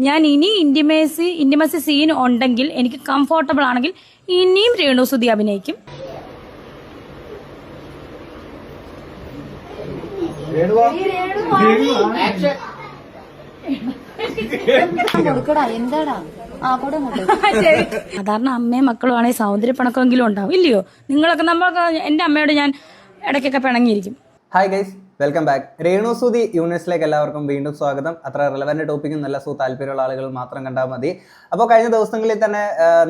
ഞാൻ ഇനി intimacy scene ഉണ്ടെങ്കിൽ എനിക്ക് കംഫോർട്ടബിൾ ആണെങ്കിൽ ഇനിയും രേണുസുതി അഭിനയിക്കും. സാധാരണ അമ്മയും മക്കളും ആണെങ്കിൽ സൗന്ദര്യപ്പണക്കെങ്കിലും ഉണ്ടാവും ഇല്ലയോ? നിങ്ങളൊക്കെ എന്റെ അമ്മയോട് ഞാൻ ഇടയ്ക്കൊക്കെ പിണങ്ങിയിരിക്കും. Hi guys, welcome back. Renusuthi യൂണിവേഴ്സിലേക്ക് എല്ലാവർക്കും വീണ്ടും സ്വാഗതം. അത്ര റിലവന്റ് ടോപ്പിക്കും നല്ല താല്പര്യമുള്ള ആളുകൾ മാത്രം കണ്ടാൽ മതി. അപ്പോൾ കഴിഞ്ഞ ദിവസങ്ങളിൽ തന്നെ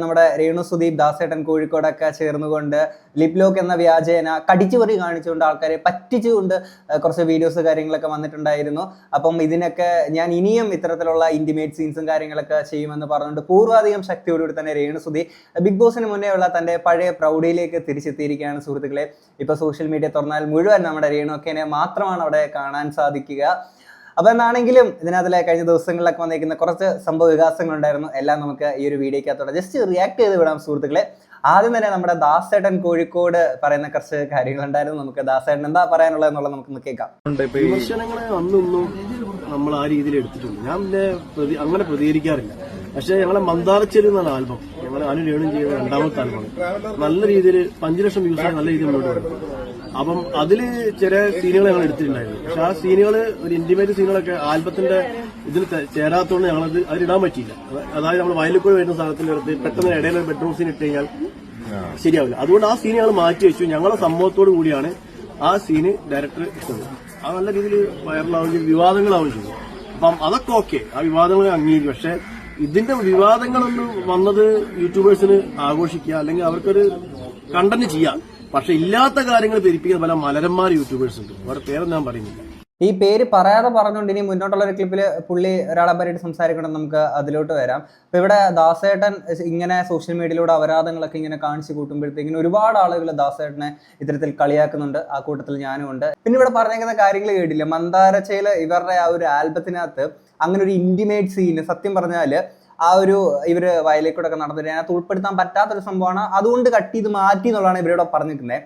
നമ്മുടെ രേണുസുതി ദാസേട്ടൻ കോഴിക്കോടൊക്കെ ചേർന്നുകൊണ്ട് ലിപ് ലോക്ക് എന്ന വ്യാജേന കടിച്ചുപറി കാണിച്ചുകൊണ്ട് ആൾക്കാരെ പറ്റിച്ചുകൊണ്ട് കുറച്ച് വീഡിയോസ് കാര്യങ്ങളൊക്കെ വന്നിട്ടുണ്ടായിരുന്നു. അപ്പം ഇതിനൊക്കെ ഞാൻ ഇനിയും ഇത്തരത്തിലുള്ള ഇന്റിമേറ്റ് സീൻസും കാര്യങ്ങളൊക്കെ ചെയ്യുമെന്ന് പറഞ്ഞുകൊണ്ട് പൂർവാധികം ശക്തിയോടുകൂടി തന്നെ രേണുസുതി ബിഗ് ബോസിന് മുന്നേ ഉള്ള തൻ്റെ പഴയ പ്രൗഢിയിലേക്ക് തിരിച്ചെത്തിയിരിക്കുകയാണ്. സുഹൃത്തുക്കളെ, ഇപ്പോൾ സോഷ്യൽ മീഡിയ തുറന്നാൽ മുഴുവൻ നമ്മുടെ രേണുക്കേനെ മാത്രമാണ് അവിടെ കാണാൻ സാധിക്കുക. അപ്പോൾ എന്നാണെങ്കിലും ഇതിനകത്തിലെ കഴിഞ്ഞ ദിവസങ്ങളിലൊക്കെ വന്നിരിക്കുന്ന കുറച്ച് സംഭവ വികാസങ്ങളുണ്ടായിരുന്നു. എല്ലാം നമുക്ക് ഈ ഒരു വീഡിയോക്കകത്തോടെ ജസ്റ്റ് റിയാക്ട് ചെയ്ത് വിടാം സുഹൃത്തുക്കളെ. ആദ്യം തന്നെ നമ്മുടെ ദാസേട്ടൻ കോഴിക്കോട് പറയുന്ന കുറച്ച് കാര്യങ്ങളുണ്ടായിരുന്നു. നമുക്ക് ദാസേട്ടൻ എന്താ പറയാനുള്ളത് എന്നുള്ളത് നമുക്ക് കേൾക്കാം. വിമർശനങ്ങളെ അന്നൊന്നും നമ്മൾ ആ രീതിയിൽ എടുത്തിട്ടുണ്ട്. ഞാൻ പിന്നെ അങ്ങനെ പ്രതികരിക്കാറില്ല. പക്ഷെ ഞങ്ങളെ മന്ദാരച്ചേരി എന്നാണ് ആൽബം, ഞങ്ങൾ അനുരേണും ചെയ്ത രണ്ടാമത്തെ ആൽബം. നല്ല രീതിയിൽ 5 ലക്ഷം വ്യൂസ് നല്ല രീതിയിൽ മുന്നോട്ട് വരും. അപ്പം അതില് ചില സീനുകൾ ഞങ്ങൾ എടുത്തിട്ടുണ്ടായിരുന്നു. പക്ഷെ ആ സീനുകള് ഒരു ഇന്റിമേറ്റ് സീനുകളൊക്കെ ആൽബത്തിന്റെ ഇതിൽ ചേരാത്തതുകൊണ്ട് ഞങ്ങളത് അതിലിടാൻ പറ്റിയില്ല. അതായത് നമ്മൾ വയലിൽ വരുന്ന സാധനത്തിലെടുത്ത് പെട്ടെന്ന് ഇടയിൽ ഒരു ബെഡ്റൂം സീൻ ഇട്ട് കഴിഞ്ഞാൽ ശരിയാവില്ല. അതുകൊണ്ട് ആ സീൻ ഞങ്ങൾ മാറ്റി വെച്ചു. ഞങ്ങളെ സമ്മതത്തോടു കൂടിയാണ് ആ സീന് ഡയറക്ടർ ഇട്ടത്. അത് നല്ല രീതിയിൽ വൈറലാവുകയും വിവാദങ്ങളാവുകയും ചെയ്തു. അപ്പം അതൊക്കെ ഓക്കെ, ആ വിവാദങ്ങൾ അംഗീകരിക്കും. പക്ഷെ ഇതിന്റെ വിവാദങ്ങളൊന്നും വന്നത് യൂട്യൂബേഴ്സിന് ആഘോഷിക്കുക അല്ലെങ്കിൽ അവർക്കൊരു കണ്ടന്റ് ചെയ്യാം. പക്ഷെ ഇല്ലാത്ത കാര്യങ്ങൾ പെരുപ്പിക്കുന്ന പല മലരന്മാർ യൂട്യൂബേഴ്സ് ഉണ്ട്. അവരുടെ പേരൊന്നും ഞാൻ പറയുന്നില്ല. ഈ പേര് പറയാതെ പറഞ്ഞുകൊണ്ട് ഇനി മുന്നോട്ടുള്ള ഒരു ക്ലിപ്പിൽ പുള്ളി ഒരാളെ പറ്റിയിട്ട് സംസാരിക്കണം. നമുക്ക് അതിലോട്ട് വരാം. അപ്പൊ ഇവിടെ ദാസേട്ടൻ ഇങ്ങനെ സോഷ്യൽ മീഡിയയിലൂടെ അപരാധങ്ങളൊക്കെ ഇങ്ങനെ കാണിച്ചു കൂട്ടുമ്പോഴത്തേക്കിനും ഒരുപാട് ആളുകൾ ദാസേട്ടനെ ഇത്തരത്തിൽ കളിയാക്കുന്നുണ്ട്. ആ കൂട്ടത്തിൽ ഞാനും ഉണ്ട്. പിന്നെ ഇവിടെ പറഞ്ഞേക്കുന്ന കാര്യങ്ങൾ കേട്ടില്ല. മന്ദാരച്ചയില് ഇവരുടെ ആ ഒരു ആൽബത്തിനകത്ത് അങ്ങനെ ഒരു ഇന്റിമേറ്റ് സീന് സത്യം പറഞ്ഞാല് ആ ഒരു ഇവര് വയലേക്കൂടെ നടന്നിട്ട് അതിനകത്ത് ഉൾപ്പെടുത്താൻ പറ്റാത്തൊരു സംഭവമാണ്. അതുകൊണ്ട് കട്ട് ചെയ്ത് മാറ്റി എന്നുള്ളതാണ് ഇവരോട് പറഞ്ഞിരിക്കുന്നത്.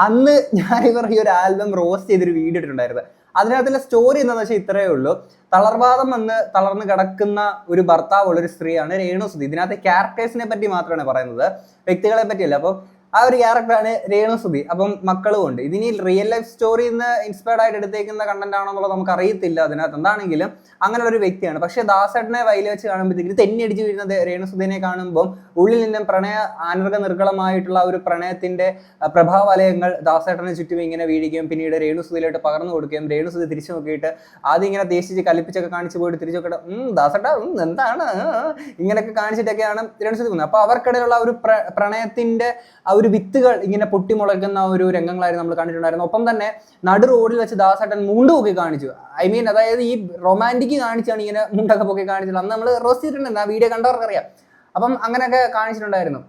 അന്ന് ഞാൻ ഇവർ ഈ ഒരു ആൽബം റോസ്റ്റ് ചെയ്തൊരു വീഡിയോ ഇട്ടിട്ടുണ്ടായിരുന്നു. അതിനകത്തുള്ള സ്റ്റോറി എന്താണെന്ന് വെച്ചാൽ ഇത്രയേ ഉള്ളൂ. തളർവാദം വന്ന് തളർന്ന് കിടക്കുന്ന ഒരു ഭർത്താവുള്ള ഒരു സ്ത്രീയാണ് രേണുസുതി. ഇതിനകത്ത് ക്യാരക്ടേഴ്സിനെ പറ്റി മാത്രമാണ് പറയുന്നത്, വ്യക്തികളെ പറ്റിയല്ല. അപ്പം ആ ഒരു ക്യാരക്ടറാണ് രേണുസുതി. അപ്പം മക്കളും ഉണ്ട്. ഇതിനി റിയൽ ലൈഫ് സ്റ്റോറിയിൽ നിന്ന് ഇൻസ്പയർഡ് ആയിട്ട് എടുത്തേക്കുന്ന കണ്ടന്റ് ആണോ എന്നുള്ളത് നമുക്ക് അറിയത്തില്ല. അതിനകത്ത് എന്താണെങ്കിലും അങ്ങനെ ഒരു വ്യക്തിയാണ്. പക്ഷെ ദാസേട്ടനെ വയലിൽ വെച്ച് കാണുമ്പോഴത്തേക്ക് തെന്നി അടിച്ചു വീഴുന്നത് രേണുസുതിനെ കാണുമ്പോൾ ഉള്ളിൽ നിന്നും ആനർഘ നിർഗളമായിട്ടുള്ള ഒരു പ്രണയത്തിന്റെ പ്രഭാവലയങ്ങൾ ദാസേട്ടനെ ചുറ്റും ഇങ്ങനെ വീഴുകയും പിന്നീട് രേണുസുതിയിലോട്ട് പകർന്നു കൊടുക്കുകയും രേണുസുതി തിരിച്ചു നോക്കിയിട്ട് ആദ്യം ഇങ്ങനെ ദേശിച്ച് കലിപ്പിച്ചൊക്കെ കാണിച്ചു പോയിട്ട് തിരിച്ചു നോക്കിയിട്ട് ദാസേട്ട എന്താണ് ഇങ്ങനെയൊക്കെ കാണിച്ചിട്ടൊക്കെയാണ് രേണുസുതി പോകുന്നത്. അപ്പൊ അവർക്കിടയിലുള്ള ഒരു പ്രണയത്തിന്റെ ആ ഒരു വിത്തുകൾ ഇങ്ങനെ പൊട്ടിമുളയ്ക്കുന്ന ഒരു രംഗങ്ങളായിരുന്നു നമ്മൾ കണ്ടിട്ടുണ്ടായിരുന്നു. ഒപ്പം തന്നെ നടു റോഡിൽ വെച്ച് ദാസേട്ടൻ മുണ്ട് പൊക്കി കാണിച്ചു. അതായത് ഈ റൊമാൻറ്റിക് കാണിച്ചാണ് ഇങ്ങനെ മുണ്ടൊക്കെ പൊക്കി കാണിച്ചത്. അന്ന് നമ്മൾ റോസ്റ്റ് ചെയ്തിട്ടുണ്ട്, ആ വീഡിയോ കണ്ടവർക്കറിയാം. അപ്പം അങ്ങനെയൊക്കെ കാണിച്ചിട്ടുണ്ടായിരുന്നു.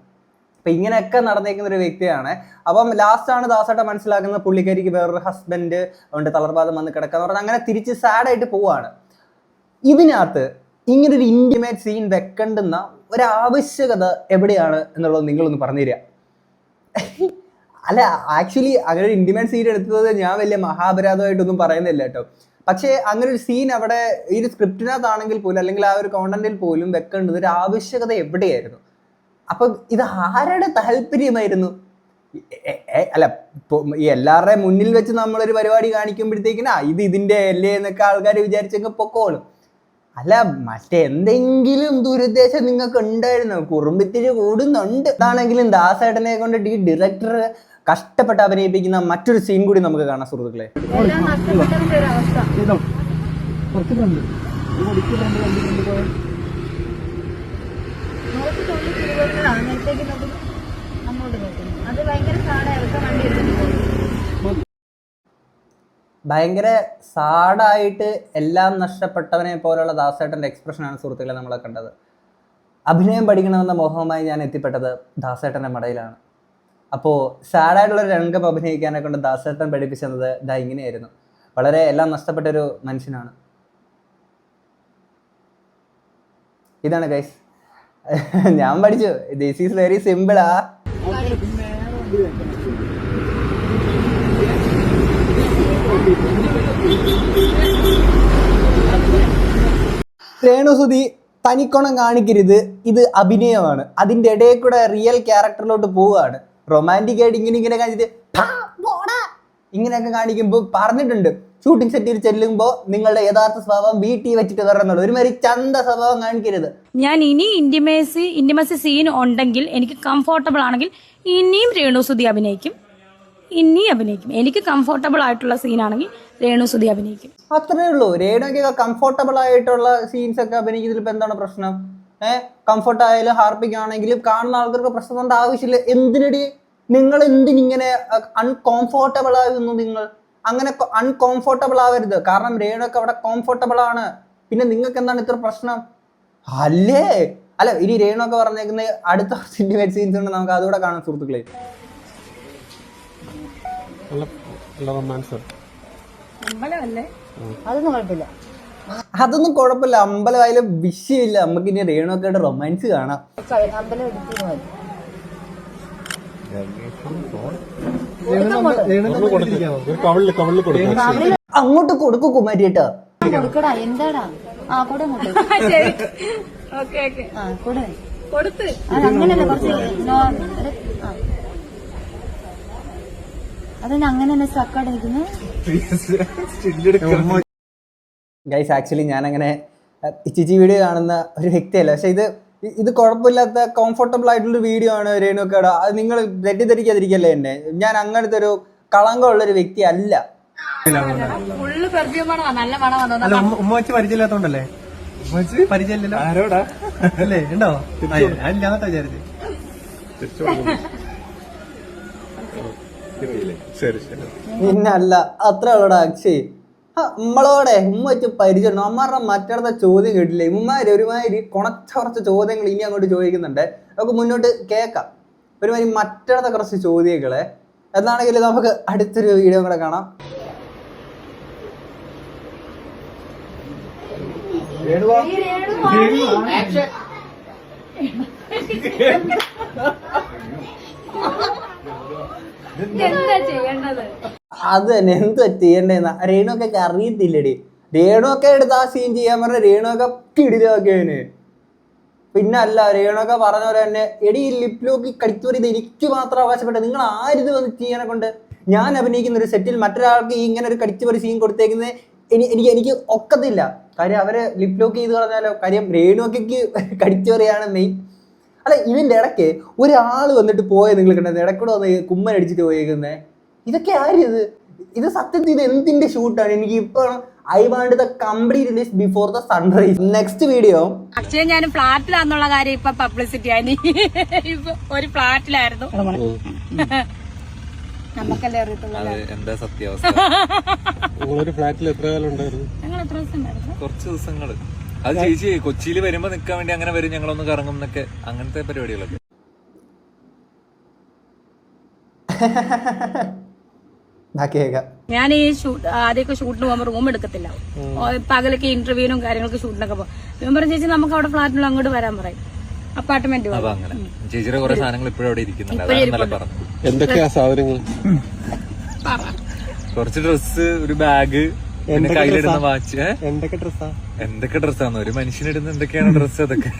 അപ്പൊ ഇങ്ങനെയൊക്കെ നടന്നേക്കുന്ന ഒരു വ്യക്തിയാണ്. അപ്പം ലാസ്റ്റാണ് ദാസേട്ടൻ മനസ്സിലാക്കുന്നത് പുള്ളിക്കാരിക്ക് വേറൊരു ഹസ്ബൻഡ് ഉണ്ട്, തളർവാദം വന്ന് കിടക്കാന്ന് പറഞ്ഞാൽ അങ്ങനെ തിരിച്ച് സാഡായിട്ട് പോവാണ്. ഇതിനകത്ത് ഇങ്ങനൊരു ഇന്റിമേറ്റ് സീൻ വെക്കേണ്ടുന്ന ഒരാവശ്യകത എവിടെയാണ് എന്നുള്ളത് നിങ്ങളൊന്ന് പറഞ്ഞു തരിക. അല്ല, ആക്ച്വലി അങ്ങനെ ഒരു ഇന്റിമേറ്റ് സീൻ എടുത്തത് ഞാൻ വലിയ മഹാപരാധമായിട്ടൊന്നും പറയുന്നില്ല കേട്ടോ. പക്ഷേ അങ്ങനെ ഒരു സീൻ അവിടെ ഈ ഒരു സ്ക്രിപ്റ്റിനകത്താണെങ്കിൽ പോലും അല്ലെങ്കിൽ ആ ഒരു കോണ്ടന്റിൽ പോലും വെക്കേണ്ടത് ഒരു ആവശ്യകത എവിടെയായിരുന്നു? അപ്പൊ ഇത് ആരുടെ താല്പര്യമായിരുന്നു? അല്ല, ഈ എല്ലാവരുടെയും മുന്നിൽ വെച്ച് നമ്മളൊരു പരിപാടി കാണിക്കുമ്പോഴത്തേക്കിനാ ഇതിന്റെ അല്ലേ എന്നൊക്കെ ആൾക്കാർ വിചാരിച്ചെങ്കിൽ പൊക്കോളും. അല്ല, മറ്റെന്തെങ്കിലും ദുരുദ്ദേശം നിങ്ങൾക്ക് ഉണ്ടായിരുന്നു? കുറുമ്പിത്തിരി കൂടുന്നുണ്ട്. അതാണെങ്കിലും ദാസേട്ടനെ കൊണ്ട് ഈ ഡയറക്ടർ കഷ്ടപ്പെട്ട് അഭിനയിപ്പിക്കുന്ന മറ്റൊരു സീൻ കൂടി നമുക്ക് കാണാം സുഹൃത്തുക്കളെ. ഭയങ്കര സാഡായിട്ട് എല്ലാം നഷ്ടപ്പെട്ടവനെ പോലുള്ള ദാസേട്ടൻ്റെ എക്സ്പ്രഷനാണ് സുഹൃത്തുക്കളെ നമ്മളെ കണ്ടത്. അഭിനയം പഠിക്കണമെന്ന മോഹവുമായി ഞാൻ എത്തിപ്പെട്ടത് ദാസേട്ടൻ്റെ മടയിലാണ്. അപ്പോൾ സാഡായിട്ടുള്ളൊരു രംഗം അഭിനയിക്കാനെ കൊണ്ട് ദാസേട്ടൻ പഠിപ്പിച്ചത് ഇതാ ഇങ്ങനെയായിരുന്നു. വളരെ എല്ലാം നഷ്ടപ്പെട്ടൊരു മനുഷ്യനാണ്. ഇതാണ് ഗൈസ്, ഞാൻ പഠിച്ചു. ദിസ് ഈസ് വെരി സിമ്പിളാ. രേണുസുതി തനിക്കൊണം കാണിക്കരുത്, ഇത് അഭിനയമാണ്. അതിൻ്റെ ഇടയിൽ കൂടെ റിയൽ ക്യാരക്ടറിലോട്ട് പോവുകയാണ്. റൊമാൻറ്റിക് ആയിട്ട് ഇങ്ങനെ കാണിച്ചിട്ട് ഇങ്ങനെയൊക്കെ കാണിക്കുമ്പോൾ പറഞ്ഞിട്ടുണ്ട്, ഷൂട്ടിംഗ് സെറ്റിൽ ചെല്ലുമ്പോൾ നിങ്ങളുടെ യഥാർത്ഥ സ്വഭാവം വീട്ടിൽ വെച്ചിട്ട് വരണമെന്നുള്ളൂ. ഒരുമാതിരി ചന്ത സ്വഭാവം കാണിക്കരുത്. ഞാൻ ഇനി ഇന്റിമസി സീൻ ഉണ്ടെങ്കിൽ എനിക്ക് കംഫോർട്ടബിൾ ആണെങ്കിൽ ഇനിയും രേണുസുതി അഭിനയിക്കും. എനിക്ക് കംഫോർട്ടബിൾ ആയിട്ടുള്ള സീനാണെങ്കിൽ രേണുസുതി അഭിനയിക്കും. അത്രേ ഉള്ളൂ. രേണുക്കൊക്കെ കംഫോർട്ടബിൾ ആയിട്ടുള്ള സീൻസ് ഒക്കെ അഭിനയിക്കുന്നതിൽ ഇപ്പം എന്താണ് പ്രശ്നം? കംഫർട്ട് ആയാലും ഹാർപ്പിക്കാണെങ്കിലും കാണുന്ന ആൾക്കാർക്ക് പ്രശ്നം കൊണ്ട് ആവശ്യമില്ല. എന്തിനടി നിങ്ങൾ എന്തിനിങ്ങനെ അൺകംഫോർട്ടബിൾ ആകുന്നു? നിങ്ങൾ അങ്ങനെ അൺകംഫോർട്ടബിൾ ആവരുത്. കാരണം രേണുവൊക്കെ അവിടെ കംഫോർട്ടബിൾ ആണ്. പിന്നെ നിങ്ങൾക്ക് എന്താണ് ഇത്ര പ്രശ്നം? അല്ലേ? അല്ല, ഇനി രേണുവൊക്കെ പറഞ്ഞേക്കുന്ന അടുത്ത ഇന്റിമേറ്റ് സീൻസ് ഉണ്ട്, നമുക്ക് അതുകൂടെ കാണാം സുഹൃത്തുക്കളെ. അതൊന്നും കുഴപ്പമില്ല, അമ്പലമായാലും വിഷയമില്ല. നമുക്ക് ഇനി രേണുവൊക്കെ റൊമാൻസ് കാണാം. അങ്ങോട്ട് കൊടുക്കൂ കുമാരി കേട്ടോ. എന്താടാ അങ്ങനെ സ്റ്റക്കായിട്ട് നിൽക്കുന്നു. ഗൈസ്, ആക്ച്വലി ഞാൻ അങ്ങനെ ചിച്ചി വീഡിയോ കാണുന്ന ഒരു വ്യക്തിയല്ല. പക്ഷെ ഇത് കുഴപ്പമില്ലാത്ത കംഫർട്ടബിൾ ആയിട്ടുള്ള വീഡിയോ ആണ് രേണുക്കയുടെ. അത് നിങ്ങൾ തെറ്റിദ്ധരിക്കാതിരിക്കല്ലേ എന്നെ. ഞാൻ അങ്ങനത്തെ ഒരു കളങ്കമുള്ളൊരു വ്യക്തി അല്ല. ഉമ്മ പരിചയമില്ലാത്തോണ്ടല്ലേ? പരിചയമില്ലല്ലോ ആരോടാ അല്ലേ? ഉണ്ടോ? ഞാനില്ലാത്ത വിചാരിച്ചു. പിന്നല്ല, അത്ര ഉള്ളടാ അക്ഷയ്. നമ്മളോടെ ഉമ്മ വെച്ച് പരിചയം. അമ്മമാരുടെ മറ്റടുത്ത ചോദ്യം കേട്ടില്ലേ? ഉമ്മാര് ഒരുമാതിരി കുറച്ച് ചോദ്യങ്ങൾ ഇനി അങ്ങോട്ട് ചോദിക്കുന്നുണ്ട്. നമുക്ക് മുന്നോട്ട് കേൾക്കാം. ഒരുമാതിരി മറ്റടുത്ത കുറച്ച് ചോദ്യങ്ങളെ. എന്നാണെങ്കിൽ നമുക്ക് അടുത്തൊരു വീഡിയോ കൂടെ കാണാം. അത് തന്നെ, എന്താ ചെയ്യണ്ടേന്ന് രേണുവൊക്കെ അറിയത്തില്ലടി. രേണുവൊക്കെ എടുത്ത് ആ സീൻ ചെയ്യാൻ പറഞ്ഞ രേണുവൊക്കെ കിടിലൊക്കെയാണ്. പിന്നെ അല്ല, രേണുവൊക്കെ പറഞ്ഞ പോലെ തന്നെ എടി ലിപ് ലോക്ക് കടിച്ചുവരി ഇത് എനിക്ക് മാത്രം അവകാശപ്പെട്ടത്. നിങ്ങൾ ആരിത് വന്ന് ചെയ്യാനെ കൊണ്ട്? ഞാൻ അഭിനയിക്കുന്ന ഒരു സെറ്റിൽ മറ്റൊരാൾക്ക് ഇങ്ങനെ ഒരു കടിച്ചുപറി സീൻ കൊടുത്തേക്കുന്നത് എനിക്ക് ഒക്കത്തില്ല. കാര്യം അവരെ ലിപ് ലോക്ക് ചെയ്ത് പറഞ്ഞാലോ. കാര്യം രേണുവൊക്കെ കടിച്ചുപറിയാണ് മെയിൻ. അല്ല, ഇതിൻ്റെ ഇടയ്ക്ക് ഒരാൾ വന്നിട്ട് പോയത് നിങ്ങൾ കണ്ടത്? ഇടയ്ക്കൂടെ വന്ന് കുമ്മൻ അടിച്ചിട്ട് പോയേക്കുന്നത്. ഇതൊക്കെ ആര്? ഇത് സത്യത്തിൽ ഇത് എന്തിന്റെ ഷൂട്ടാണ്? എനിക്ക് ഇപ്പൊ I want the complete list before the sunrise. Next video. പക്ഷേ ഞാൻ ഫ്ലാറ്റിലാന്നുള്ള കാര്യം ഇപ്പൊ പബ്ലിസിറ്റി ആയി. ഇപ്പൊ ഒരു ഫ്ലാറ്റിലായിരുന്നു. നമുക്കല്ലേ അറിയത്തുള്ളൂ എന്താ സത്യാവസ്ഥ. നിങ്ങളൊരു ഫ്ലാറ്റിൽ എത്ര കാലം ഉണ്ടായിരുന്നു? ഞങ്ങൾ എത്ര ദിവസം ഉണ്ടായിരുന്നു? കുറച്ച് ദിവസങ്ങള്. അത് ചേച്ചി കൊച്ചിയിൽ വരുമ്പോ നിക്കാൻ വേണ്ടി അങ്ങനെ വരും, ഞങ്ങളൊന്ന് കറങ്ങും എന്നൊക്കെ, അങ്ങനത്തെ പരിപാടികളൊക്കെ. ഞാൻ ഈ ആദ്യമൊക്കെ ഷൂട്ടിന് പോകുമ്പോൾ റൂം എടുക്കത്തില്ല. പകലൊക്കെ ഇന്റർവ്യൂവിനും കാര്യങ്ങളൊക്കെ ഷൂട്ടിനൊക്കെ പോകും. ഞാൻ പറഞ്ഞു ചേച്ചി നമുക്ക് അവിടെ ഫ്ലാറ്റിനുള്ള അങ്ങോട്ട് വരാൻ പറയും. അപ്പാർട്ട്മെന്റ് ചേച്ചിയുടെ കുറെ സാധനങ്ങൾ ഇപ്പോഴും അവിടെ ഇരിക്കുന്നുണ്ട്. എന്തൊക്കെയാ സാധനങ്ങൾ? കുറച്ച് ഡ്രസ്സ്, ഒരു ബാഗ്, പിന്നെ കയ്യിലിടുന്ന വാച്ച്. എന്തൊക്കെ ഡ്രസ്സാന്ന് ഒരു മനുഷ്യനിടുന്ന എന്തൊക്കെയാണ് ഡ്രസ്സ്? അതൊക്കെ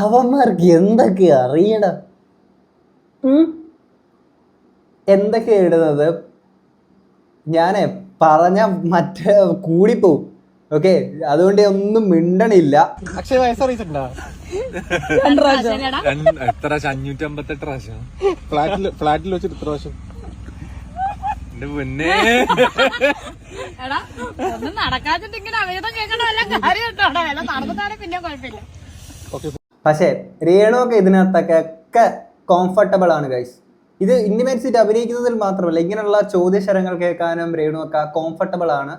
അവന്മാർക്ക് എന്തൊക്കെ അറിയണ, എന്തൊക്കെയാ ഇടുന്നത്? ഞാനേ പറഞ്ഞ മറ്റേ കൂടിപ്പോവും. ഓക്കെ, അതുകൊണ്ട് ഒന്നും മിണ്ടണില്ല. അക്ഷയ വയസ്സറിയിട്ടുണ്ടോ? എത്ര 558 പ്രാവശ്യം ഫ്ലാറ്റിൽ വെച്ചിട്ട് ഇത്ര പ്രാവശ്യം? എന്റെ മുന്നേ പക്ഷേ രേണുവൊക്കെ ഇതിനകത്തൊക്കെ കംഫർട്ടബിൾ ആണ് ഗൈസ്. ഇത് ഇന്റിമേറ്റ് സീറ്റ് അഭിനയിക്കുന്നതിൽ മാത്രമല്ല, ഇങ്ങനെയുള്ള ചോദ്യശരങ്ങൾ കേൾക്കാനും രേണുവൊക്കെ കംഫർട്ടബിൾ ആണ്.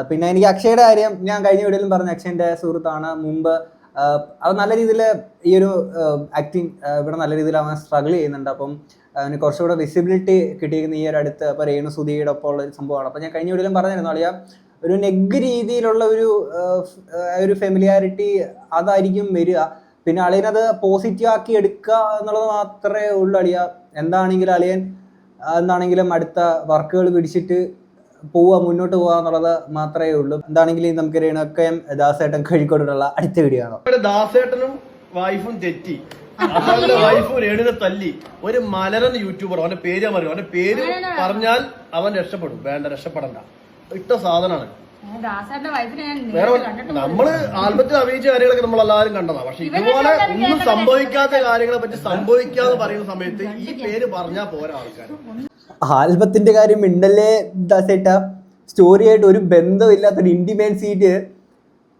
പിന്നെ എനിക്ക് അക്ഷയുടെ കാര്യം ഞാൻ കഴിഞ്ഞ വീഡിയോയിലും പറഞ്ഞു. അക്ഷയൻ്റെ സുഹൃത്താണ്. മുമ്പ് അത് നല്ല രീതിയിൽ ഈ ഒരു ആക്ടിങ് ഇവിടെ നല്ല രീതിയിൽ അവൻ സ്ട്രഗിൾ ചെയ്യുന്നുണ്ട്. അപ്പം അവന് കുറച്ചുകൂടെ വിസിബിലിറ്റി കിട്ടിയിരിക്കുന്ന ഈ ഒരു അടുത്ത് ഇപ്പോൾ രേണു സുധിയുടെ ഒപ്പം ഉള്ള ഒരു സംഭവമാണ്. അപ്പം ഞാൻ കഴിഞ്ഞ വീഡിയോയിലും പറഞ്ഞിരുന്നു, അളിയ ഒരു നെഗ് രീതിയിലുള്ള ഒരു ഫെമിലിയാരിറ്റി അതായിരിക്കും വരിക. പിന്നെ അളിയനത് പോസിറ്റീവ് ആക്കി എടുക്കുക എന്നുള്ളത് മാത്രമേ ഉള്ളൂ. എന്താണെങ്കിലും അളിയൻ എന്താണെങ്കിലും അടുത്ത വർക്കുകൾ പിടിച്ചിട്ട് മുന്നോട്ട് പോവുക എന്നുള്ളത് മാത്രമേ ഉള്ളൂ. എന്താണെങ്കിലും നമുക്ക് രേണുക്കയും ദാസേട്ടൻ കോഴിക്കോടുള്ള അടുത്ത വീഡിയോ ആണോ. ദാസേട്ടനും വൈഫും തെറ്റി, വൈഫും രേണുവിനെ തല്ലി. ഒരു മലരൻ യൂട്യൂബർ, അവന്റെ പേര് ഞാൻ പറയും, അവന്റെ പേര് പറഞ്ഞാൽ അവൻ രക്ഷപ്പെടും. വേണ്ട, രക്ഷപ്പെടണ്ട. ഇട്ട സാധനമാണ്. വേറെ നമ്മള് ആൽബത്തിൽ അഭിനയിച്ച കാര്യങ്ങളൊക്കെ നമ്മൾ എല്ലാവരും കണ്ടതാണ്. പക്ഷെ ഇതുപോലെ ഒന്നും സംഭവിക്കാത്ത കാര്യങ്ങളെ പറ്റി സംഭവിക്കാന്ന് പറയുന്ന സമയത്ത് ഈ പേര് പറഞ്ഞാൽ പോരാ ആൾക്കാർ. ആൽബത്തിന്റെ കാര്യം മിണ്ടല്ലേ ദാസേട്ട. സ്റ്റോറിയായിട്ട് ഒരു ബന്ധമില്ലാത്തൊരു ഇന്റിമേറ്റ് സീറ്റ്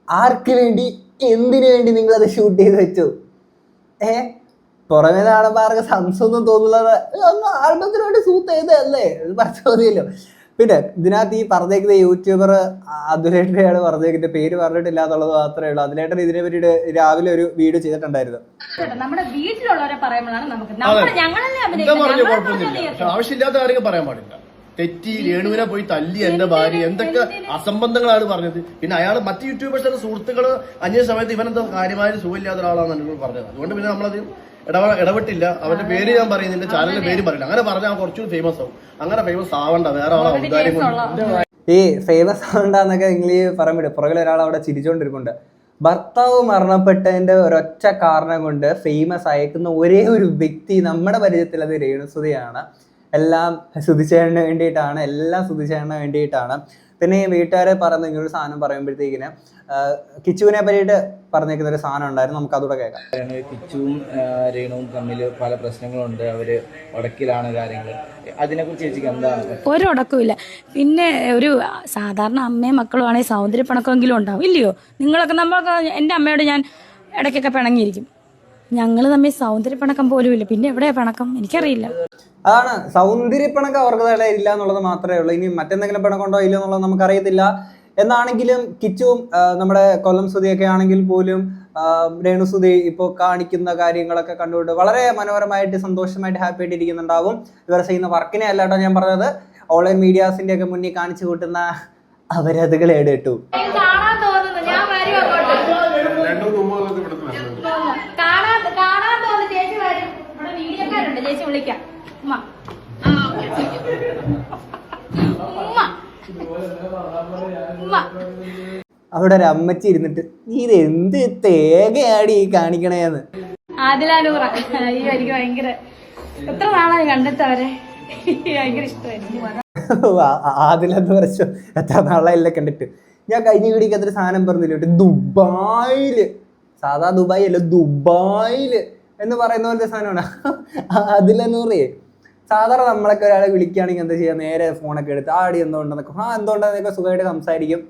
ആർക്ക് വേണ്ടി, എന്തിനു വേണ്ടി നിങ്ങളത് ഷൂട്ട് ചെയ്ത് വെച്ചു? പുറമേ കാണുമ്പോൾ ആർക്ക് സംശയമൊന്നും തോന്നുന്നത് ആൽബത്തിന് വേണ്ടി ഷൂട്ട് ചെയ്തതല്ലേ, അത് പറഞ്ഞാൽ മതിയല്ലോ. പിന്നെ ഇതിനകത്ത് ഈ പറഞ്ഞേക്കുന്ന യൂട്യൂബർ അതുലേട്ടനെയാണ് പറഞ്ഞേക്കുന്ന, പേര് പറഞ്ഞിട്ടില്ല എന്നുള്ളത് മാത്രമേ ഉള്ളൂ. അതിലേട്ടൻ ഇതിനെ പറ്റിയിട്ട് രാവിലെ ഒരു വീഡിയോ ചെയ്തിട്ടുണ്ടായിരുന്നു. നമ്മുടെ വീട്ടിലുള്ളവരെ പറയുമ്പോഴാണ് നമുക്ക് ആവശ്യമില്ലാത്ത കാര്യങ്ങൾ പറയാൻ പാടില്ല. തെറ്റി, രേണുവിനെ പോയി തല്ലി, എന്റെ ഭാര്യ, എന്തൊക്കെ അസംബന്ധങ്ങളാണ് പറഞ്ഞത്. പിന്നെ അയാൾ മറ്റ് യൂട്യൂബേഴ്സിന്റെ സുഹൃത്തുക്കള് അന്യ സമയത്ത് ഇവനെന്തോ കാര്യമായ സുഖമില്ലാത്ത ഒരാളാണ് എന്നോട് പറഞ്ഞത്. അതുകൊണ്ട് പിന്നെ നമ്മളത് ഇടപെട്ടില്ല. അവന്റെ പേര് ഞാൻ പറയുന്നില്ല, ചാനലിന്റെ പേര് പറയില്ല. അങ്ങനെ പറഞ്ഞാൽ കുറച്ചുകൂടി ഫേമസ് ആവും. അങ്ങനെ ഫേമസ് ആവണ്ട, വേറെ ആളെ ഔദാര്യം കൊണ്ട്. ഈ ഫേമസ് ആവണ്ടെന്നൊക്കെ നിങ്ങൾ പറയുമ്പോൾ പുറകിൽ ഒരാൾ അവിടെ ചിരിച്ചോണ്ടിരിക്കുന്നുണ്ട്. ഭർത്താവ് മരണപ്പെട്ടതിന്റെ ഒരൊറ്റ കാരണം കൊണ്ട് ഫേമസ് അയക്കുന്ന ഒരേ ഒരു വ്യക്തി നമ്മുടെ പരിചയത്തിൽ അത് രേണുസുതിയാണ്. എല്ലാം സുധിച്ചേട്ടന് വേണ്ടിയിട്ടാണ്, എല്ലാം സുധിച്ചേട്ടന് വേണ്ടിയിട്ടാണ്. പിന്നെ ഈ വീട്ടുകാരെ പറയുന്ന ഇങ്ങനൊരു സാധനം പറയുമ്പോഴത്തേക്കിന് കിച്ചുവിനെ പറ്റിയിട്ട് പറഞ്ഞേക്കുന്ന ഒരു സാധനം ഉണ്ടായിരുന്നു, നമുക്ക് അതുകൂടെ കേൾക്കാം. കിച്ചുവും രേണുവും തമ്മിൽ പല പ്രശ്നങ്ങളുണ്ട്, അവര് ഉടക്കിലാണ് കാര്യങ്ങൾ. അതിനെക്കുറിച്ച് ചേച്ചിക്ക് എന്താണ്? ഒരടക്കമില്ല. പിന്നെ ഒരു സാധാരണ അമ്മയും മക്കളും ആണെങ്കിൽ സൗന്ദര്യപ്പണക്കമെങ്കിലും ഉണ്ടാവും, ഇല്ലയോ? നിങ്ങളൊക്കെ നമ്മളൊക്കെ, എൻ്റെ അമ്മയോട് ഞാൻ ഇടയ്ക്കൊക്കെ പിണങ്ങിയിരിക്കും. ഞങ്ങൾ തമ്മിൽ സൗന്ദര്യപ്പണക്കം പോലും ഇല്ല, പിന്നെ എവിടെയാ പിണക്കം എനിക്കറിയില്ല. അതാണ്, സൗന്ദര്യപ്പണക്കം അവർക്ക് ഇല്ല എന്നുള്ളത് മാത്രമേ ഉള്ളൂ. ഇനി മറ്റെന്തെങ്കിലും പിണക്കുണ്ടോ ഇല്ലോ എന്നുള്ളത് നമുക്കറിയത്തില്ല. എന്നാണെങ്കിലും കിച്ചുവും നമ്മുടെ കൊല്ലം സുധിയൊക്കെ ആണെങ്കിൽ പോലും രേണുസുധി ഇപ്പോൾ കാണിക്കുന്ന കാര്യങ്ങളൊക്കെ കണ്ടുകൊണ്ട് വളരെ മനോഹരമായിട്ട് സന്തോഷമായിട്ട് ഹാപ്പി ആയിട്ട് ഇരിക്കുന്നുണ്ടാവും. ഇവർ ചെയ്യുന്ന വർക്കിനെ അല്ലാട്ടോ ഞാൻ പറഞ്ഞത്, ഓൺലൈൻ മീഡിയാസിന്റെ ഒക്കെ മുന്നിൽ കാണിച്ചു കൂട്ടുന്ന അവരതുകൾ കേട്ടു. അവിടെ ഒരു അമ്മച്ചി ഇരുന്നിട്ട് ഇത് എന്ത് തേകയാടി ഈ കാണിക്കണേന്ന്. ആദിലാനൂറ, അയ്യോ എനിക്ക് ഭയങ്കര, എത്ര നാളായി കണ്ടിട്ട് അവരെ, ഭയങ്കര ഇഷ്ടമായിരുന്നു. ആദിലെന്ന് പറഞ്ഞു എത്ര നാളായില്ല കണ്ടിട്ട്. ഞാൻ കഴിഞ്ഞ വീടിക്കത്തൊരു സാധനം പറഞ്ഞില്ല, ദുബായില്, സാധാ ദുബായ് അല്ല ദുബായില് എന്ന് പറയുന്ന പോലത്തെ സാധനമാണ് ആദിലെന്നൂറേ. സാധാരണ നമ്മളൊക്കെ ഒരാളെ വിളിക്കുകയാണെങ്കിൽ എന്താ ചെയ്യുക, നേരെ ഫോണൊക്കെ എടുത്ത് ആടി എന്തുകൊണ്ടെന്നൊക്കെ, എന്തുകൊണ്ടെന്നൊക്കെ സുഖമായിട്ട് സംസാരിക്കും,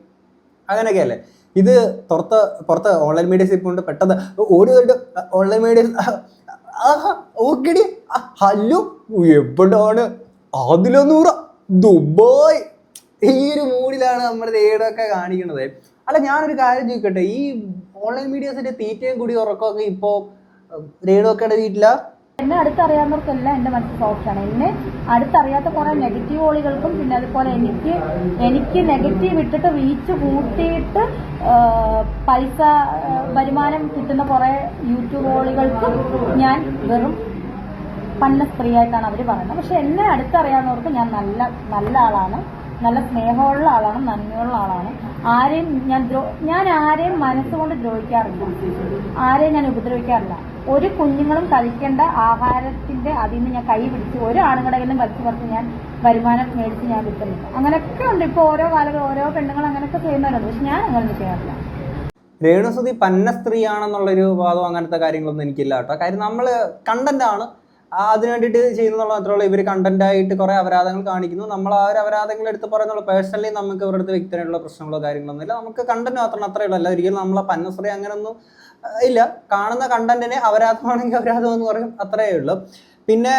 അങ്ങനെയൊക്കെ അല്ലേ. ഇത് പുറത്ത് ഓൺലൈൻ മീഡിയസ് ഇപ്പോൾ ഉണ്ട്. പെട്ടെന്ന് ഓടി ഓൺലൈൻ മീഡിയസ് ഓക്കെടി, ഹലോ എവിടാണ് അതിലൊന്നൂറ ദുബായ്, ഈ ഒരു മൂഡിലാണ് നമ്മുടെ നേടൊക്കെ കാണിക്കുന്നത്. അല്ല, ഞാനൊരു കാര്യം ചോദിക്കട്ടെ, ഈ ഓൺലൈൻ മീഡിയസിന്റെ തീറ്റയും കൂടി ഉറക്കമൊക്കെ ഇപ്പോൾ രേണുവൊക്കെയുടെ വീട്ടില? എന്നെ അടുത്തറിയാവുന്നവർക്കെല്ലാം എൻ്റെ മനസ്സിൽ സോഫ്റ്റാണ്. എന്നെ അടുത്തറിയാത്ത കുറെ നെഗറ്റീവ് ഓളികൾക്കും, പിന്നെ അതുപോലെ എനിക്ക് നെഗറ്റീവ് ഇട്ടിട്ട് റീച്ച് കൂട്ടിയിട്ട് പൈസ വരുമാനം കിട്ടുന്ന കുറെ യൂട്യൂബ് ഓളികൾക്കും ഞാൻ വെറും പന്ന സ്ത്രീ ആയിട്ടാണ് അവർ പറയുന്നത്. പക്ഷെ എന്നെ അടുത്തറിയാവുന്നവർക്ക് ഞാൻ നല്ല ആളാണ്, നല്ല സ്നേഹമുള്ള ആളാണ്, നന്ദിയുള്ള ആളാണ്. ഞാൻ ആരെയും മനസ്സുകൊണ്ട് ദ്രോഹിക്കാറില്ല, ആരെയും ഞാൻ ഉപദ്രവിക്കാറില്ല. ഒരു കുഞ്ഞുങ്ങളും കഴിക്കേണ്ട ആഹാരത്തിന്റെ അതിൽ നിന്ന് ഞാൻ കൈ പിടിച്ച് ഒരു ആണുങ്ങളെങ്കിലും വലിച്ചു പറിച്ച് ഞാൻ വരുമാനം മേടിച്ച് ഞാൻ വിൽക്കുന്നില്ല. അങ്ങനെയൊക്കെ ഉണ്ട്. ഇപ്പോൾ ഓരോ കാലങ്ങളിൽ ഓരോ പെണ്ണുങ്ങൾ അങ്ങനെയൊക്കെ ചെയ്യുന്നവരുണ്ട്, പക്ഷെ ഞാൻ അങ്ങനെ ചെയ്യാറില്ല. രേണുസുധി പന്ന സ്ത്രീയാണെന്നുള്ളൊരു വാദം അങ്ങനത്തെ കാര്യങ്ങളൊന്നും എനിക്കില്ല കേട്ടോ. കാര്യം നമ്മൾ കണ്ടന്റാണ് അതിന് വേണ്ടിയിട്ട് ചെയ്യുന്നുള്ള മാത്രമേ. ഇവർ കണ്ടന്റായിട്ട് കുറെ അപരാധങ്ങൾ കാണിക്കുന്നു, നമ്മൾ ആ ഒരു അപരാധങ്ങൾ എടുത്ത് പറയുന്നുള്ളൂ. പേഴ്സണലി നമുക്ക് ഇവരുടെ അടുത്ത് വ്യക്തിപരമായിട്ടുള്ള പ്രശ്നങ്ങളോ കാര്യങ്ങളൊന്നും ഇല്ല. നമുക്ക് കണ്ടന്റ് മാത്രം അത്രയേ ഉള്ളൂ. അല്ല ഒരിക്കലും നമ്മളെ പന്നശ്രീ അങ്ങനെയൊന്നും ഇല്ല. കാണുന്ന കണ്ടന്റിനെ അപരാധമാണെങ്കിൽ അപരാധം എന്ന് പറയും, അത്രയേ ഉള്ളൂ. പിന്നെ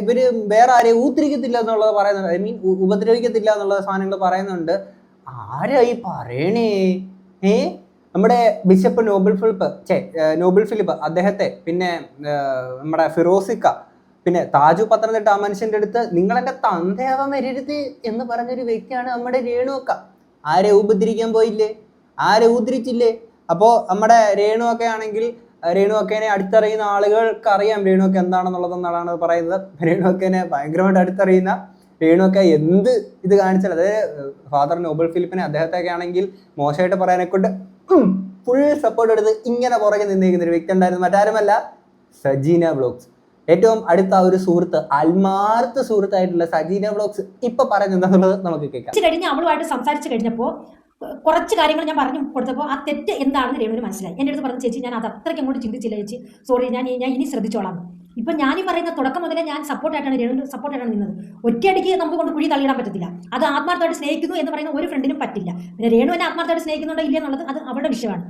ഇവര് വേറെ ആരെയും ഊത്തിരിക്കത്തില്ല എന്നുള്ളത് പറയുന്നുണ്ട്, ഐ മീൻ ഉപദ്രവിക്കത്തില്ല എന്നുള്ള സാധനങ്ങൾ പറയുന്നുണ്ട്. ആരായി പറയണേ? നമ്മുടെ ബിഷപ്പ് നോബിൾ ഫിലിപ്പ് അദ്ദേഹത്തെ, പിന്നെ നമ്മുടെ ഫിറോസിക്ക, പിന്നെ താജു പത്തനംതിട്ട ആ മനുഷ്യന്റെ അടുത്ത് നിങ്ങളെന്റെ തന്തയാവാൻ വരരുത് എന്ന് പറഞ്ഞൊരു വ്യക്തിയാണ് നമ്മുടെ രേണുവക്ക. ആരെ ഉപദ്രവിക്കാൻ പോയില്ലേ, ആരെ ഊദ്രിച്ചില്ലേ? അപ്പോൾ നമ്മുടെ രേണുവൊക്കെ ആണെങ്കിൽ രേണുവക്കേനെ അടുത്തറിയുന്ന ആളുകൾക്ക് അറിയാം രേണുവൊക്കെ എന്താണെന്നുള്ളതെന്നാണ് പറയുന്നത്. രേണുവക്കേനെ ഭയങ്കരമായിട്ട് അടുത്തറിയുന്ന, രേണുവൊക്കെ എന്ത് ഇത് കാണിച്ചാൽ, അതായത് ഫാദർ നോബൽ ഫിലിപ്പിനെ അദ്ദേഹത്തെയൊക്കെ ആണെങ്കിൽ മോശമായിട്ട് പറയാനെ കൊണ്ട് ഫുൾ സപ്പോർട്ട് എടുത്ത് ഇങ്ങനെ പുറകെ നിന്നിരിക്കുന്ന ഒരു വ്യക്തി ഉണ്ടായിരുന്നു. മറ്റാരുമല്ല, സജീന വ്ളോഗ്സ്. ഏറ്റവും അടുത്ത ഒരു സുഹൃത്ത്, ആത്മാർത്ഥ സുഹൃത്തായിട്ടുള്ള സജീന വ്ളോഗ്സ് ഇപ്പൊ പറയുന്നുണ്ടെന്നുള്ളത് നമുക്ക് കേൾക്കാം. കഴിഞ്ഞ് അവളുമായിട്ട് സംസാരിച്ച് കഴിഞ്ഞപ്പോൾ കുറച്ച് കാര്യങ്ങൾ ഞാൻ പറഞ്ഞു കൊടുത്തപ്പോൾ ആ തെറ്റ് എന്താണെന്ന് രേണുവിന് മനസ്സിലായി. എൻ്റെ അടുത്ത് പറഞ്ഞു, ചേച്ചി ഞാൻ അത് അത്രയ്ക്ക് അങ്ങോട്ട് ചിന്തിച്ചില്ല ചേച്ചി, സോറി, ഞാൻ ഇനി ശ്രദ്ധിച്ചോളാം. ഇപ്പൊ ഞാൻ പറയുന്ന തുടക്കം മുതലേ ഞാൻ സപ്പോർട്ടായിട്ടാണ് രേണുവിന് സപ്പോർട്ടായിട്ടാണ് നിന്നത്. ഒറ്റയടിക്ക് നമുക്ക് കൊണ്ട് കുഴി തള്ളിയിടാൻ പറ്റത്തില്ല. അത് ആത്മാർത്ഥമായിട്ട് സ്നേഹിക്കുന്നു എന്ന് പറയുന്ന ഒരു ഫ്രണ്ടിനും പറ്റില്ല. പിന്നെ രേണു എന്നെ ആത്മാർത്ഥമായിട്ട് സ്നേഹിക്കുന്നുണ്ടോ ഇല്ല എന്നുള്ളത് അത് അവരുടെ വിഷയമാണ്.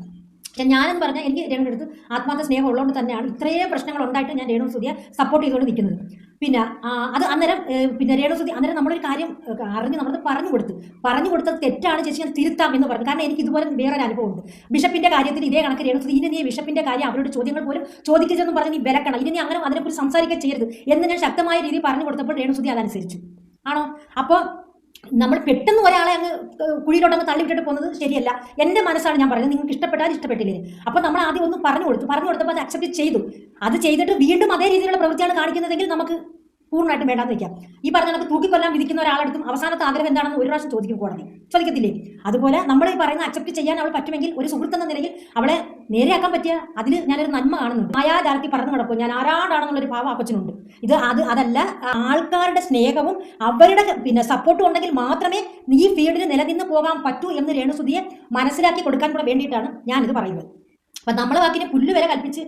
പക്ഷെ ഞാനെന്ന് പറഞ്ഞാൽ എനിക്ക് രേണുവിൻ്റെ അടുത്ത് ആത്മാർത്ഥ സ്നേഹം ഉള്ളതുകൊണ്ട് തന്നെയാണ് ഇത്രയും പ്രശ്നങ്ങൾ ഉണ്ടായിട്ട് ഞാൻ രേണു സുധിയെ സപ്പോർട്ട് ചെയ്തുകൊണ്ട് നിൽക്കുന്നത്. പിന്നെ അത് അന്നേരം പിന്നെ രേണു സുധി അന്നേരം നമ്മളൊരു കാര്യം അറിഞ്ഞ് നമ്മളത് പറഞ്ഞു കൊടുത്തത് തെറ്റാണ് ചേച്ചി, ഞാൻ തിരുത്താം എന്ന് പറഞ്ഞു. കാരണം എനിക്ക് ഇതുപോലെ വേറൊരു അനുഭവം ഉണ്ട്. ബിഷപ്പിന്റെ കാര്യത്തിൽ ഇതേ കണക്ക് രേണു സുധി, ഇനി നീ ബിഷപ്പിന്റെ കാര്യം അവരുടെ ചോദ്യങ്ങൾ പോലും ചോദിക്കരുതെന്ന് പറഞ്ഞ് നീ വിലക്കണം, ഇനി നീ അങ്ങനെ അതിനെക്കുറിച്ച് സംസാരിക്കാൻ ചെയ്യരുത് എന്ന് ഞാൻ ശക്തമായ രീതിയിൽ പറഞ്ഞു കൊടുത്തപ്പോൾ രേണു സുധി അതനുസരിച്ചു. ആണോ? അപ്പോൾ നമ്മൾ പെട്ടെന്ന് ഒരാളെ അങ്ങ് കുഴിയിലോട്ടങ്ങ് തള്ളിവിട്ടിട്ട് പോകുന്നത് ശരിയല്ല. എൻ്റെ മനസ്സാണ് ഞാൻ പറയുന്നത്, നിങ്ങൾക്ക് ഇഷ്ടപ്പെട്ടാൽ ഇഷ്ടപ്പെട്ടില്ലേ. അപ്പോൾ നമ്മൾ ആദ്യം ഒന്ന് പറഞ്ഞു കൊടുത്തപ്പോൾ അത് അക്സെപ്റ്റ് ചെയ്തു. അത് ചെയ്തിട്ട് വീണ്ടും അതേ രീതിയിലുള്ള പ്രവൃത്തിയാണ് കാണിക്കുന്നതെങ്കിൽ നമുക്ക് പൂർണ്ണമായിട്ടും വേണ്ടാന്ന് വയ്ക്കാം. ഈ പറഞ്ഞ നമുക്ക് തൂക്കിക്കൊല്ലാൻ വിധിക്കുന്ന ഒരാളെടുത്തും അവസാനത്തെ ആഗ്രഹം എന്താണെന്ന് ഒരു പ്രാവശ്യം ചോദിക്കും കോടതി, ചോദിക്കത്തില്ലേ? അതുപോലെ നമ്മൾ ഈ പറയുന്ന അക്സെപ്റ്റ് ചെയ്യാൻ അവൾ പറ്റുമെങ്കിൽ ഒരു സുഹൃത്ത് എന്ന നിലയിൽ അവളെ നേരെയാക്കാൻ പറ്റിയ അതിൽ ഞാനൊരു നന്മ കാണുന്നുണ്ട്. മായാജാലത്തിൽ പറഞ്ഞു നടക്കും, ഞാൻ ആരാടാണെന്നുള്ളൊരു ഭാവം ആ കൊച്ചിനുണ്ട്. അതല്ല, ആൾക്കാരുടെ സ്നേഹവും അവരുടെ പിന്നെ സപ്പോർട്ടും ഉണ്ടെങ്കിൽ മാത്രമേ ഈ ഫീൽഡിൽ നിലനിന്ന് പോകാൻ പറ്റൂ എന്ന് രേണുസുധിയെ മനസ്സിലാക്കി കൊടുക്കാൻ കൂടെ വേണ്ടിയിട്ടാണ് ഞാനിത് പറയുന്നത്. അപ്പം നമ്മളെ വാക്കിനെ പുല്ല് വരെ കൽപ്പിച്ച്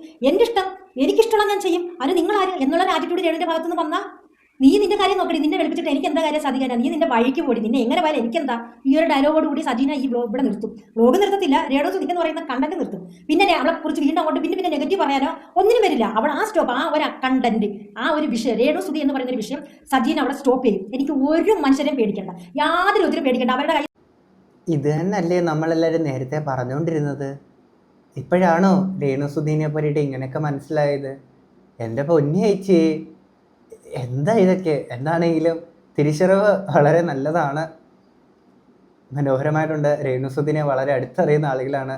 എനിക്കിഷ്ടമുള്ള ഞാൻ ചെയ്യും, അത് നിങ്ങളാരും എന്നുള്ള ആറ്റിറ്റ്യൂഡ് രേണുവിൻ്റെ ഭാഗത്തുനിന്ന് വന്നാൽ നീ നിന്റെ കാര്യം നോക്കടി, നിന്നെ വിളിപ്പിച്ചിട്ട് എനിക്ക് എന്താ കാര്യം സാധിക്കാനാ, നീ നിന്റെ വഴിക്ക് പോടി, നിന്നെ എങ്ങനെ പോയാലും എനിക്കെന്താ. ഈ ഒരു ഡയലോഗോട് കൂടി സജീന ഈ ഇവിടെ നിർത്തും. വ്ലോഗ് നിർത്തത്തില്ല, രേണു സുധി എന്ന് പറയുന്ന കണ്ടന്റ് നിർത്തും. പിന്നെ അവളെ കുറിച്ച് വീണ്ടും അങ്ങോട്ട് പിന്നെ നെഗറ്റീവ് പറയാനോ ഒന്നിനും വരില്ല. അവൾ ആ സ്റ്റോപ്പ്, ആ ഒരു കണ്ടന്റ്, ആ ഒരു വിഷയം, രേണു സുധി എന്ന് പറയുന്ന ഒരു വിഷയം സജീന അവിടെ സ്റ്റോപ്പ് ചെയ്യും. എനിക്ക് ഒരു മനുഷ്യരെയും പേടിക്കണ്ട, യാതൊരു ഒത്തിരി പേടിക്കണ്ട. അവരുടെ കൈ ഇത് തന്നെയല്ലേ നമ്മളെല്ലാവരും നേരത്തെ പറഞ്ഞുകൊണ്ടിരുന്നത്? ഇപ്പോഴാണോ രേണുസുധീനെ പറ്റിയിട്ട് ഇങ്ങനെയൊക്കെ മനസ്സിലായത്? എൻ്റെ പൊന്നി ചേച്ചി, എന്താ ഇതൊക്കെ? എന്താണെങ്കിലും തിരിച്ചറിവ് വളരെ നല്ലതാണ്, മനോഹരമായിട്ടുണ്ട്. രേണുസുധീനെ വളരെ അടുത്തറിയുന്ന ആളുകളാണ്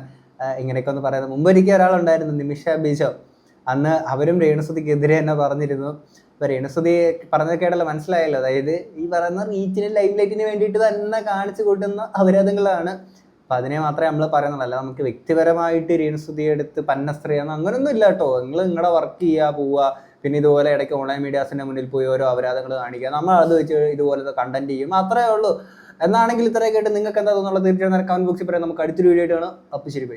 ഇങ്ങനെയൊക്കെ ഒന്ന് പറയുന്നത്. മുമ്പൊരിക്കൽ ഒരാളുണ്ടായിരുന്നു, നിമിഷ ബീജോ. അന്ന് അവരും രേണുസുധിക്കെതിരെ തന്നെ പറഞ്ഞിരുന്നു. അപ്പോൾ രേണുസുധി പറഞ്ഞതൊക്കെയാണല്ലോ മനസ്സിലായല്ലോ. അതായത് ഈ പറയുന്ന റീച്ചിന് ലൈം ലൈറ്റിന് വേണ്ടിയിട്ട് തന്നെ കാണിച്ചു കൂട്ടുന്ന അപരാധങ്ങളാണ്. അപ്പം അതിനെ മാത്രമേ നമ്മൾ പറയുന്നുള്ളൂ. നമുക്ക് വ്യക്തിപരമായിട്ട് രേണുസുധിയെ എടുത്ത് പന്നസ്ത്രീയാന്ന് അങ്ങനൊന്നും ഇല്ല കേട്ടോ. നിങ്ങൾ നിങ്ങളുടെ വർക്ക് ചെയ്യുക, പോവുക, പിന്നെ ഇതുപോലെ ഇടയ്ക്ക് ഓൺലൈൻ മീഡിയാസിൻ്റെ മുന്നിൽ പോയി ഓരോ അപരാധങ്ങൾ കാണിക്കുക, നമ്മൾ അത് വെച്ച് ഇതുപോലത്തെ കണ്ടന്റ് ചെയ്യും, അത്രേ ഉള്ളൂ. എന്നാണെങ്കിൽ ഇത്രയൊക്കെ ആയിട്ട് നിങ്ങൾക്ക് എന്താ തോന്നുന്നുള്ളത് തീർച്ചയായും കമന്റ് ബോക്സിൽ പറയാം. നമുക്ക് അടുത്തൊരു വീഡിയോ ആയിട്ടാണ്. അപ്പോൾ ശരി, ബൈ.